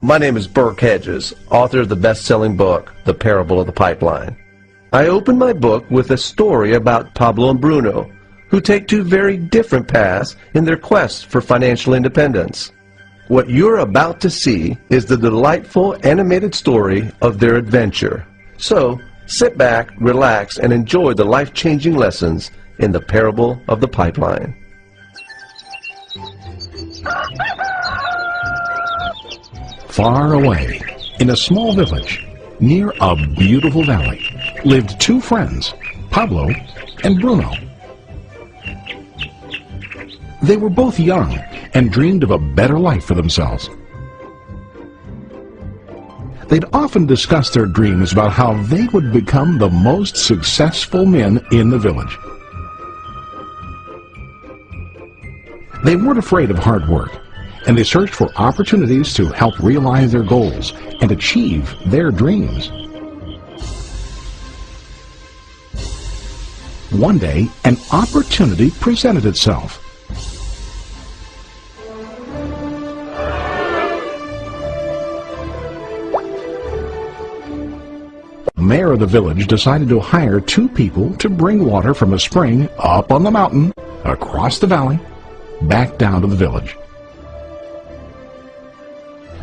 My name is Burke Hedges, author of the best-selling book, The Parable of the Pipeline. I open my book with a story about Pablo and Bruno, who take two very different paths in their quest for financial independence. What you're about to see is the delightful animated story of their adventure. So, sit back, relax, and enjoy the life-changing lessons in The Parable of the Pipeline. Far away, in a small village, near a beautiful valley, lived two friends, Pablo and Bruno. They were both young and dreamed of a better life for themselves. They'd often discuss their dreams about how they would become the most successful men in the village. They weren't afraid of hard work, and they searched for opportunities to help realize their goals and achieve their dreams. One day, an opportunity presented itself. The mayor of the village decided to hire two people to bring water from a spring up on the mountain, across the valley, back down to the village.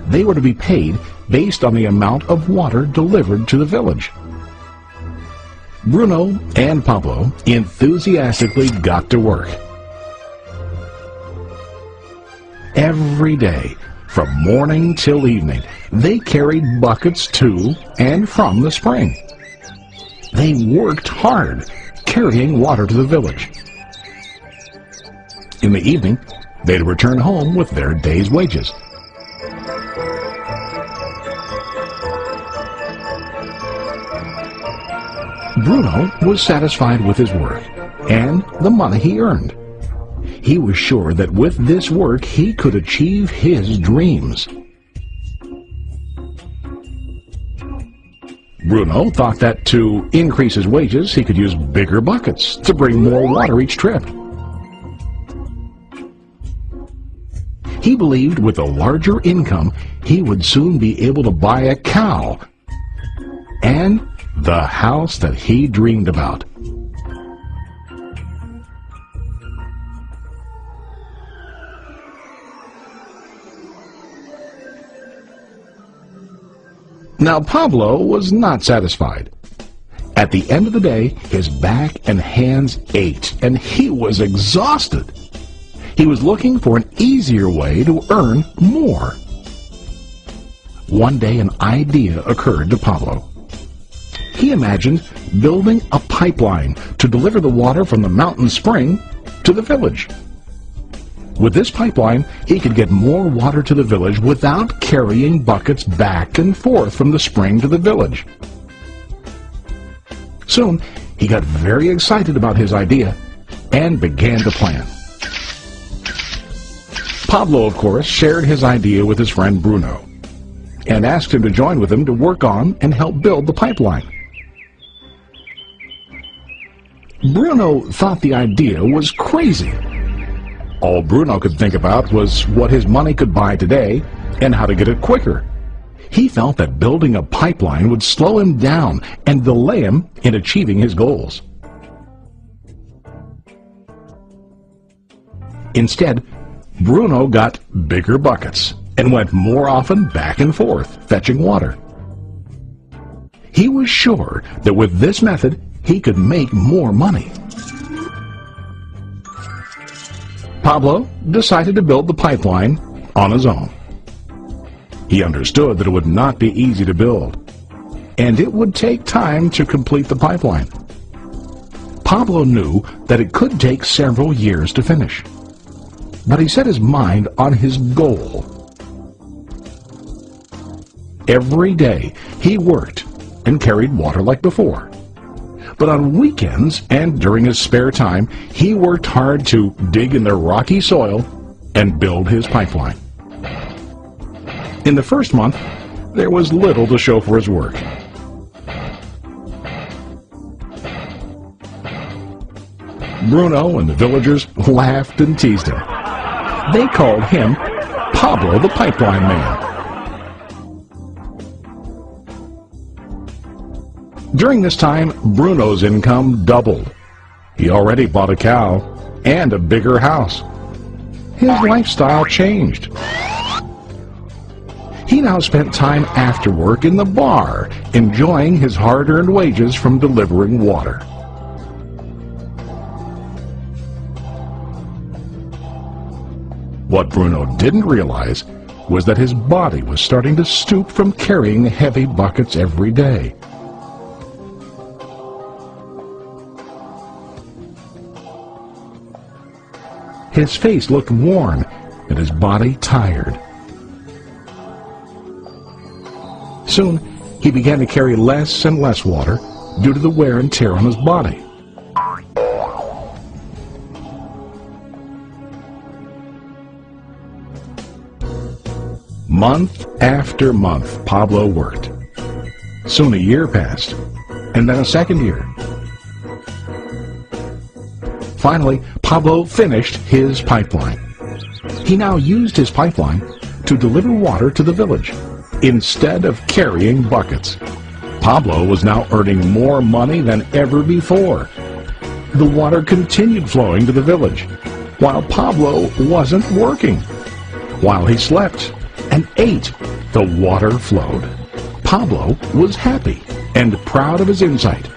They were to be paid based on the amount of water delivered to the village. Bruno and Pablo enthusiastically got to work. Every day, from morning till evening, they carried buckets to and from the spring. They worked hard, carrying water to the village. In the evening, they'd return home with their day's wages. Bruno was satisfied with his work and the money he earned. He was sure that with this work he could achieve his dreams. Bruno thought that to increase his wages he could use bigger buckets to bring more water each trip. He believed with a larger income he would soon be able to buy a cow and the house that he dreamed about. Now Pablo was not satisfied. At the end of the day, his back and hands ached, and he was exhausted. He was looking for an easier way to earn more. One day an idea occurred to Pablo. He imagined building a pipeline to deliver the water from the mountain spring to the village. With this pipeline, he could get more water to the village without carrying buckets back and forth from the spring to the village. Soon, he got very excited about his idea and began to plan. Pablo, of course, shared his idea with his friend Bruno and asked him to join with him to work on and help build the pipeline. Bruno thought the idea was crazy. All Bruno could think about was what his money could buy today and how to get it quicker. He felt that building a pipeline would slow him down and delay him in achieving his goals. Instead, Bruno got bigger buckets and went more often back and forth, fetching water. He was sure that with this method, he could make more money. Pablo decided to build the pipeline on his own. He understood that it would not be easy to build, and it would take time to complete the pipeline. Pablo knew that it could take several years to finish, but he set his mind on his goal. Every day he worked and carried water like before. But on weekends and during his spare time, he worked hard to dig in the rocky soil and build his pipeline. In the first month, there was little to show for his work. Bruno and the villagers laughed and teased him. They called him Pablo the Pipeline Man. During this time, Bruno's income doubled. He already bought a cow and a bigger house. His lifestyle changed. He now spent time after work in the bar, enjoying his hard-earned wages from delivering water. What Bruno didn't realize was that his body was starting to stoop from carrying heavy buckets every day. His face looked worn and his body tired. Soon, he began to carry less and less water due to the wear and tear on his body. Month after month, Pablo worked. Soon a year passed, and then a second year. Finally, Pablo finished his pipeline. He now used his pipeline to deliver water to the village instead of carrying buckets. Pablo was now earning more money than ever before. The water continued flowing to the village, while Pablo wasn't working. While he slept and ate, the water flowed. Pablo was happy and proud of his insight,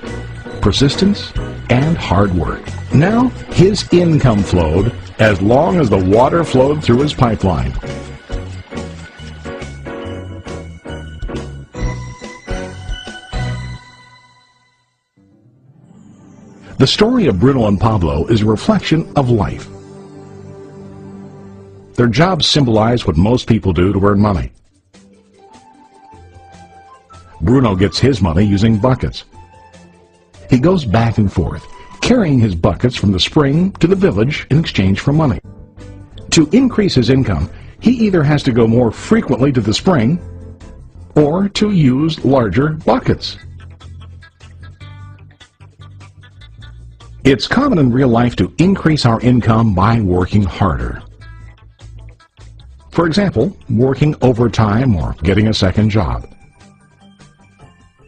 persistence, and hard work. Now his income flowed as long as the water flowed through his pipeline. The story of Bruno and Pablo is a reflection of life. Their jobs symbolize what most people do to earn money. Bruno gets his money using buckets. He goes back and forth, carrying his buckets from the spring to the village in exchange for money. To increase his income, he either has to go more frequently to the spring or to use larger buckets. It's common in real life to increase our income by working harder. For example, working overtime or getting a second job.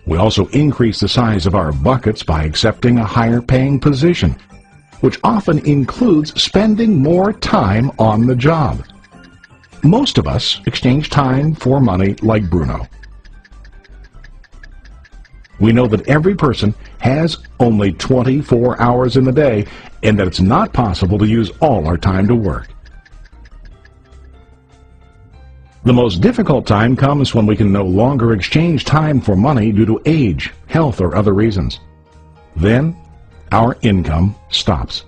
We also increase the size of our buckets by accepting a higher paying position, which often includes spending more time on the job. Most of us exchange time for money like Bruno. We know that every person has only 24 hours in the day and that it's not possible to use all our time to work. The most difficult time comes when we can no longer exchange time for money due to age, health, or other reasons. Then, our income stops.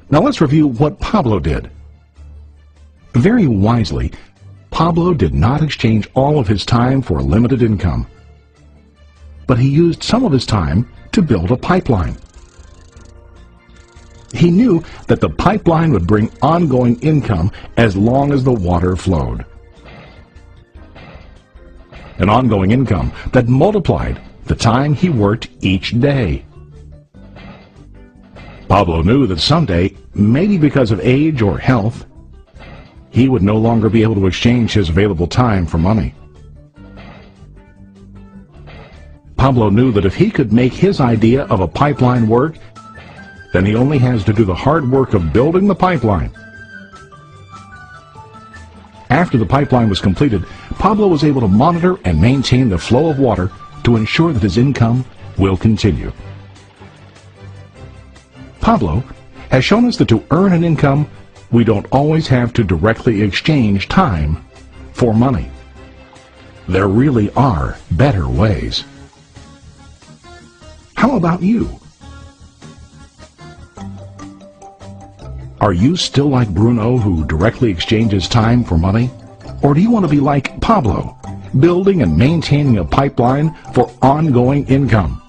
Now let's review what Pablo did. Very wisely, Pablo did not exchange all of his time for limited income, but he used some of his time to build a pipeline. He knew that the pipeline would bring ongoing income as long as the water flowed. An ongoing income that multiplied the time he worked each day. Pablo knew that someday, maybe because of age or health, he would no longer be able to exchange his available time for money. Pablo knew that if he could make his idea of a pipeline work, then he only has to do the hard work of building the pipeline. After the pipeline was completed, Pablo was able to monitor and maintain the flow of water to ensure that his income will continue. Pablo has shown us that to earn an income, we don't always have to directly exchange time for money. There really are better ways. How about you? Are you still like Bruno, who directly exchanges time for money? Or do you want to be like Pablo, building and maintaining a pipeline for ongoing income?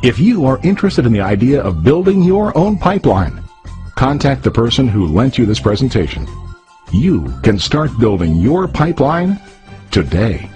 If you are interested in the idea of building your own pipeline, contact the person who lent you this presentation. You can start building your pipeline today.